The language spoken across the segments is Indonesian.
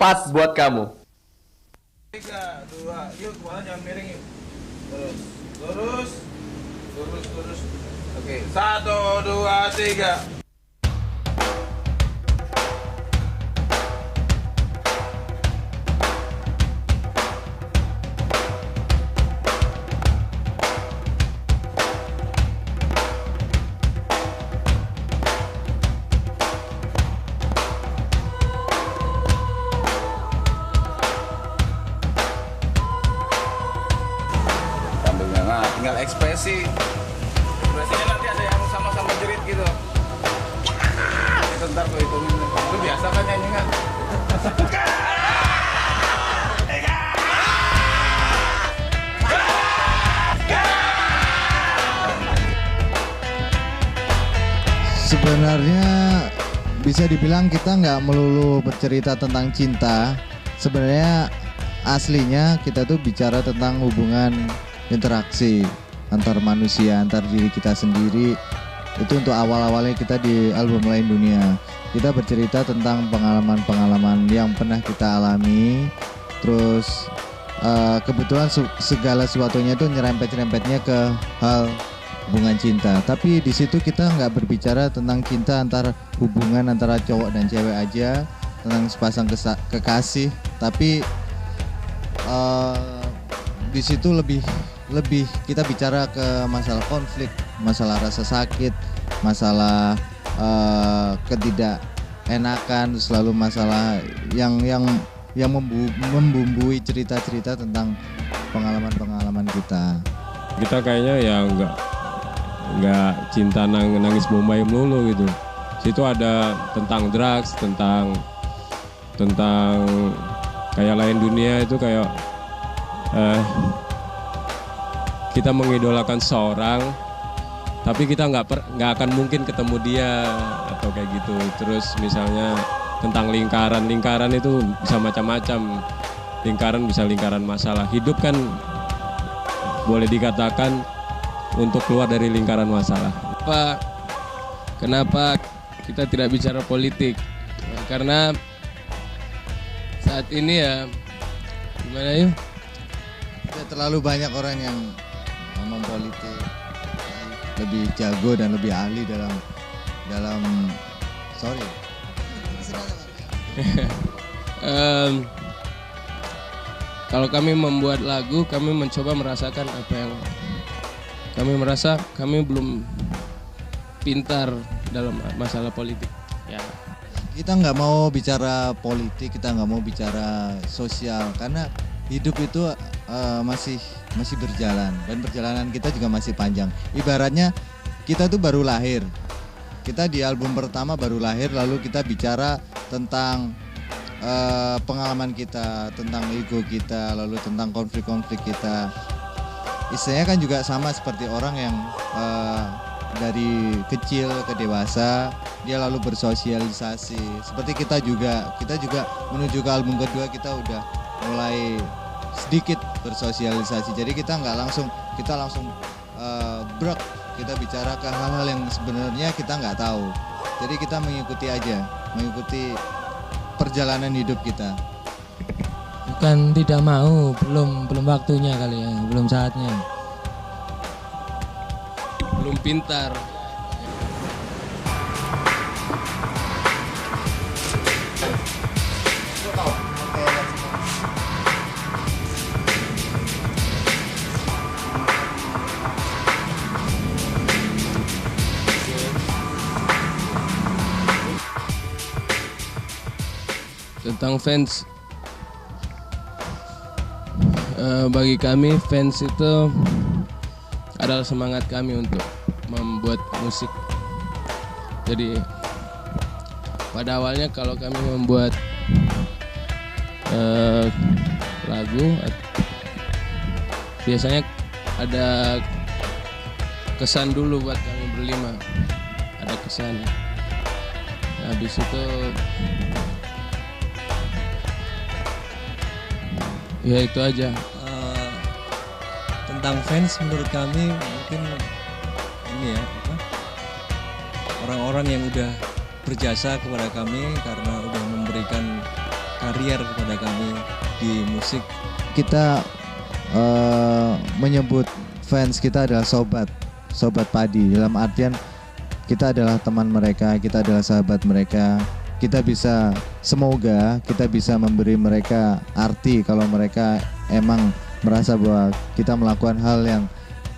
pas buat kamu. 3, 2, yuk kepala jangan miring yuk. Lurus. Oke, 1, 2, 3. Nah, tinggal ekspresinya nanti ada yang sama-sama jerit gitu. Itu ntar gue hitungin. Lu biasa kan nyanyi kan? Sebenarnya bisa dibilang kita nggak melulu bercerita tentang cinta. Sebenarnya aslinya kita tuh bicara tentang hubungan interaksi antar manusia, antar diri kita sendiri. Itu untuk awal-awalnya kita di album Lain Dunia. Kita bercerita tentang pengalaman-pengalaman yang pernah kita alami. Terus kebetulan segala sesuatunya itu nyerempet-nyerempetnya ke hal hubungan cinta. Tapi di situ kita nggak berbicara tentang cinta antar hubungan antara cowok dan cewek aja, tentang sepasang kekasih. Tapi di situ lebih kita bicara ke masalah konflik, masalah rasa sakit, masalah ketidakenakan, selalu masalah yang membumbui cerita-cerita tentang pengalaman-pengalaman kita. Kita kayaknya ya nggak cinta nangis Bombay melulu gitu. Situ ada tentang drugs, tentang kayak Lain Dunia itu kayak kita mengidolakan seorang, tapi kita nggak akan mungkin ketemu dia atau kayak gitu. Terus misalnya tentang lingkaran itu bisa macam-macam. Lingkaran bisa lingkaran masalah. Hidup kan boleh dikatakan untuk keluar dari lingkaran masalah. Kenapa kita tidak bicara politik? Karena saat ini ya gimana yuk? Terlalu banyak orang yang ngomong politik, lebih jago dan lebih ahli dalam sorry. Kalau kami membuat lagu, kami mencoba merasakan apa yang kami merasa kami belum pintar dalam masalah politik. Ya. Kita nggak mau bicara politik, kita nggak mau bicara sosial karena hidup itu masih berjalan dan perjalanan kita juga masih panjang. Ibaratnya kita tuh baru lahir. Kita di album pertama baru lahir, lalu kita bicara tentang pengalaman kita, tentang ego kita, lalu tentang konflik-konflik kita. Istilahnya kan juga sama seperti orang yang dari kecil ke dewasa, dia lalu bersosialisasi. Seperti kita juga menuju ke album kedua kita udah mulai sedikit bersosialisasi. Jadi kita langsung brok, kita bicara ke hal-hal yang sebenarnya kita nggak tahu. Jadi kita mengikuti perjalanan hidup kita. Bukan tidak mau, belum waktunya kali ya, belum saatnya. Belum pintar. Tentang fans, bagi kami fans itu adalah semangat kami untuk membuat musik. Jadi pada awalnya kalau kami membuat lagu, biasanya ada kesan dulu buat kami berlima, ada kesan. Habis itu ya itu aja. Tentang fans menurut kami mungkin ini ya orang-orang yang udah berjasa kepada kami karena udah memberikan karier kepada kami di musik. Kita menyebut fans kita adalah sobat padi, dalam artian kita adalah teman mereka, kita adalah sahabat mereka. Semoga kita bisa memberi mereka arti kalau mereka emang merasa bahwa kita melakukan hal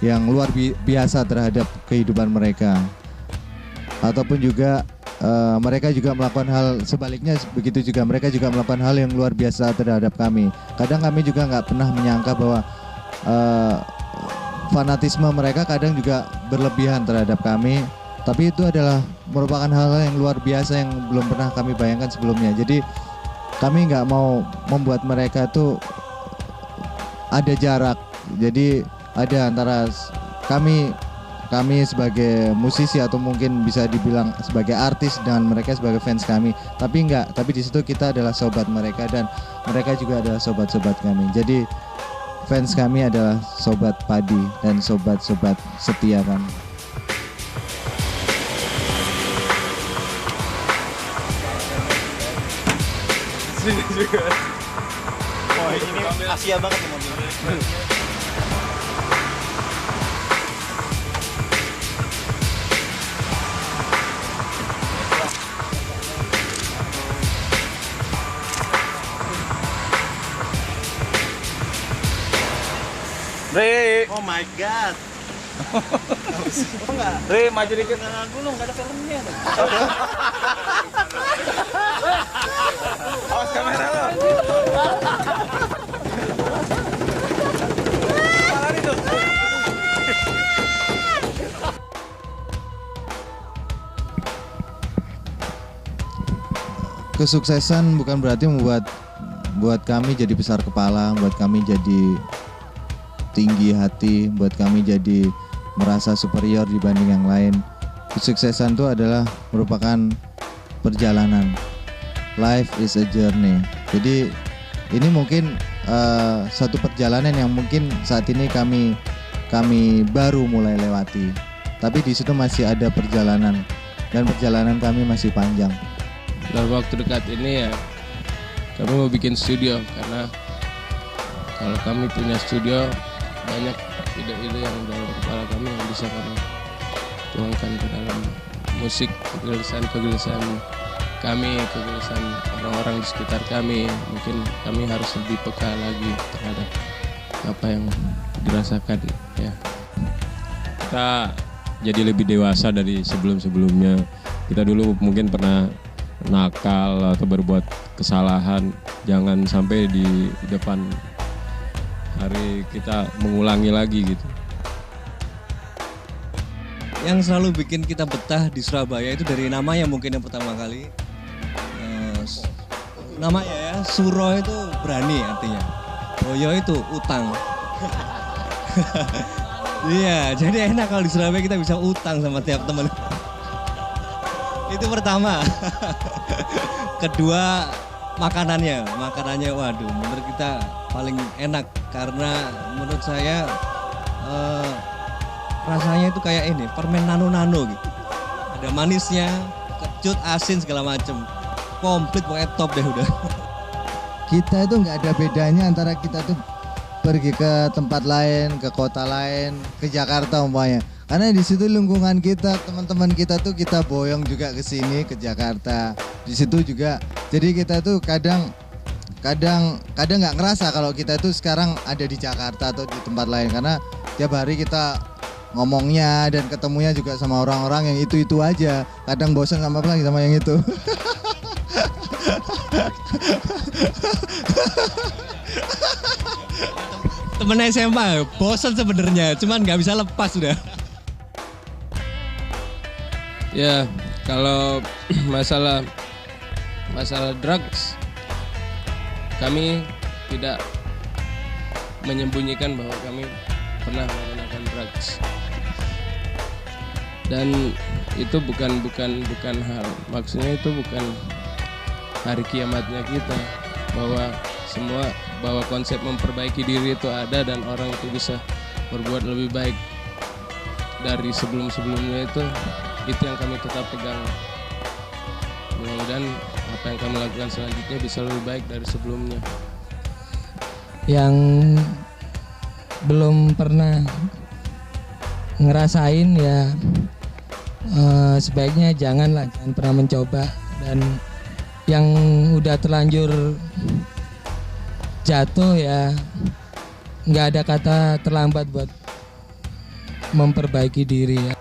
yang luar biasa terhadap kehidupan mereka. Ataupun juga mereka juga melakukan hal sebaliknya, begitu juga mereka juga melakukan hal yang luar biasa terhadap kami. Kadang kami juga nggak pernah menyangka bahwa fanatisme mereka kadang juga berlebihan terhadap kami. Tapi itu adalah merupakan hal yang luar biasa yang belum pernah kami bayangkan sebelumnya. Jadi kami nggak mau membuat mereka tuh ada jarak. Jadi ada antara kami sebagai musisi atau mungkin bisa dibilang sebagai artis dengan mereka sebagai fans kami. Tapi enggak, tapi di situ kita adalah sobat mereka dan mereka juga adalah sobat-sobat kami. Jadi fans kami adalah sobat padi dan sobat-sobat setia kami. Oh, ini Asia banget nih mobilnya. Re, Oh my god. Enggak. Re maju dikit. Nah, gulung enggak ada filmnya. Awas kamera lo. Lari tuh. Kesuksesan bukan berarti membuat kami jadi besar kepala, buat kami jadi tinggi hati, buat kami jadi merasa superior dibanding yang lain. Kesuksesan itu adalah merupakan perjalanan. Life is a journey. Jadi ini mungkin satu perjalanan yang mungkin saat ini kami baru mulai lewati. Tapi di situ masih ada perjalanan dan perjalanan kami masih panjang. Dalam waktu dekat ini ya kami mau bikin studio, karena kalau kami punya studio banyak ide-ide yang dalam kepala kami yang bisa kami tuangkan ke dalam musik, kegelisahan kami, kegelisahan orang-orang di sekitar kami. Mungkin kami harus lebih peka lagi terhadap apa yang dirasakan ya. Kita jadi lebih dewasa dari sebelum-sebelumnya. Kita dulu mungkin pernah nakal atau berbuat kesalahan, jangan sampai di depan hari kita mengulangi lagi gitu. Yang selalu bikin kita betah di Surabaya itu dari namanya mungkin yang pertama kali. Namanya ya, Suro itu berani artinya. Boyo itu utang. Iya, jadi enak kalau di Surabaya kita bisa utang sama tiap teman. Itu pertama. Kedua, makanannya waduh menurut kita paling enak karena menurut saya rasanya itu kayak ini permen nano gitu, ada manisnya, kecut, asin segala macem, komplit pokoknya top deh udah. Kita itu nggak ada bedanya antara kita tuh pergi ke tempat lain, ke kota lain, ke Jakarta umpamanya. Karena di situ lingkungan kita, teman-teman kita tuh kita boyong juga ke sini ke Jakarta. Di situ juga. Jadi kita tuh kadang nggak ngerasa kalau kita tuh sekarang ada di Jakarta atau di tempat lain, karena tiap hari kita ngomongnya dan ketemunya juga sama orang-orang yang itu aja. Kadang bosan sama apa lagi sama yang itu. Temen SMA bosan sebenarnya, cuman nggak bisa lepas udah. Ya, kalau masalah drugs, kami tidak menyembunyikan bahwa kami pernah menggunakan drugs. Dan itu bukan hal, maksudnya itu bukan hari kiamatnya kita, bahwa konsep memperbaiki diri itu ada dan orang itu bisa berbuat lebih baik dari sebelum-sebelumnya itu yang kami tetap pegang. Mudah-mudahan apa yang kami lakukan selanjutnya bisa lebih baik dari sebelumnya. Yang belum pernah ngerasain ya sebaiknya jangan pernah mencoba, dan yang udah terlanjur jatuh ya nggak ada kata terlambat buat memperbaiki diri ya.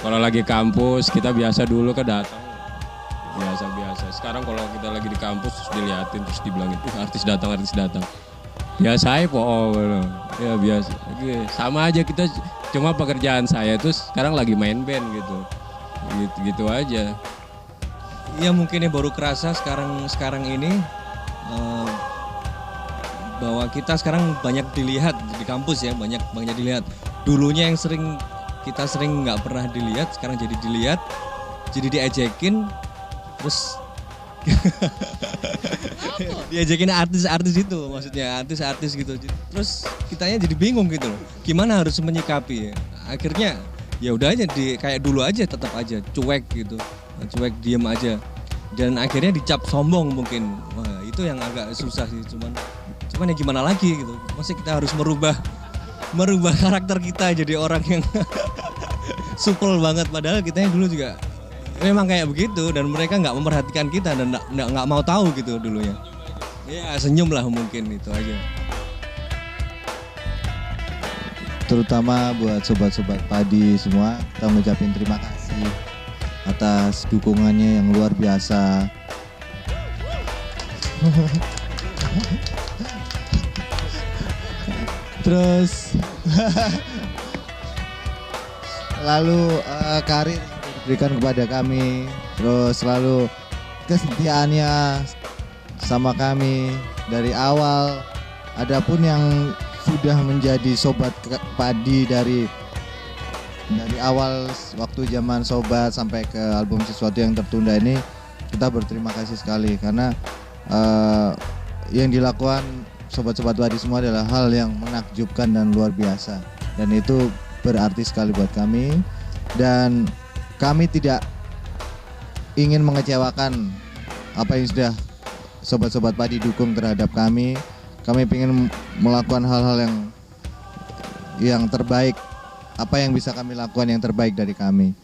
Kalau lagi kampus kita biasa dulu kan datang biasa. Sekarang kalau kita lagi di kampus terus diliatin terus dibilangin artis datang. Biasa aja ya biasa. Sama aja kita, cuma pekerjaan saya tuh sekarang lagi main band gitu aja. Ya mungkin baru kerasa sekarang ini bahwa kita sekarang banyak dilihat di kampus ya, banyak dilihat. Dulunya yang kita sering nggak pernah dilihat, sekarang jadi dilihat, jadi diejekin, terus diejekin artis itu, maksudnya artis gitu. Terus kitanya jadi bingung gitu loh, gimana harus menyikapi ya. Akhirnya ya udah aja kayak dulu aja, tetap aja cuek gitu, cuek diem aja. Dan akhirnya dicap sombong mungkin. Wah, itu yang agak susah sih, cuman ya gimana lagi gitu. Masih kita harus merubah karakter kita jadi orang yang supel banget, padahal kita dulu juga memang kayak begitu dan mereka nggak memperhatikan kita dan nggak mau tahu gitu dulunya. Ya senyum lah mungkin, itu aja. Terutama buat sobat-sobat padi semua, kita ngucapin terima kasih atas dukungannya yang luar biasa. Terus lalu karir yang diberikan kepada kami, terus selalu kesetiaannya sama kami dari awal. Adapun yang sudah menjadi sobat padi dari awal waktu zaman sobat sampai ke album Sesuatu Yang Tertunda ini, kita berterima kasih sekali karena yang dilakukan sobat-sobat padi semua adalah hal yang menakjubkan dan luar biasa, dan itu berarti sekali buat kami. Dan kami tidak ingin mengecewakan apa yang sudah sobat-sobat padi dukung terhadap kami. Kami ingin melakukan hal-hal yang terbaik, apa yang bisa kami lakukan yang terbaik dari kami.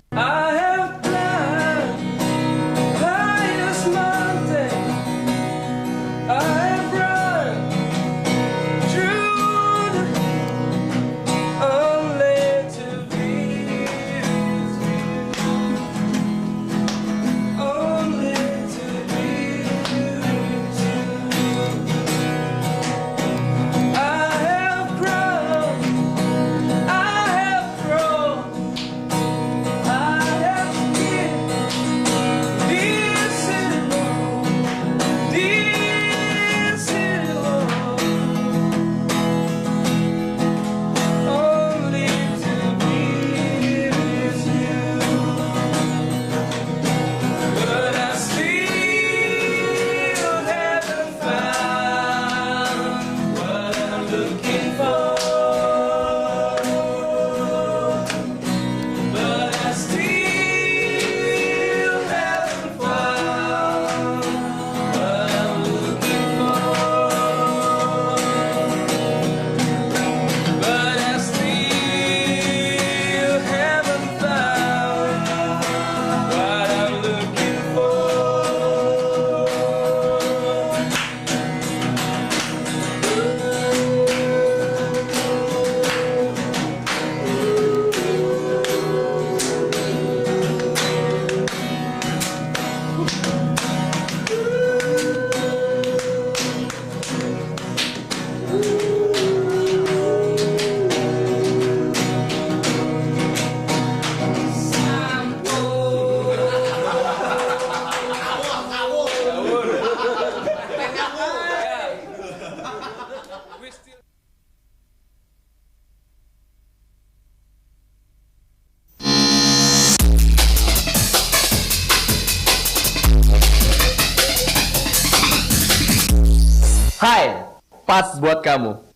Hai, pas buat kamu.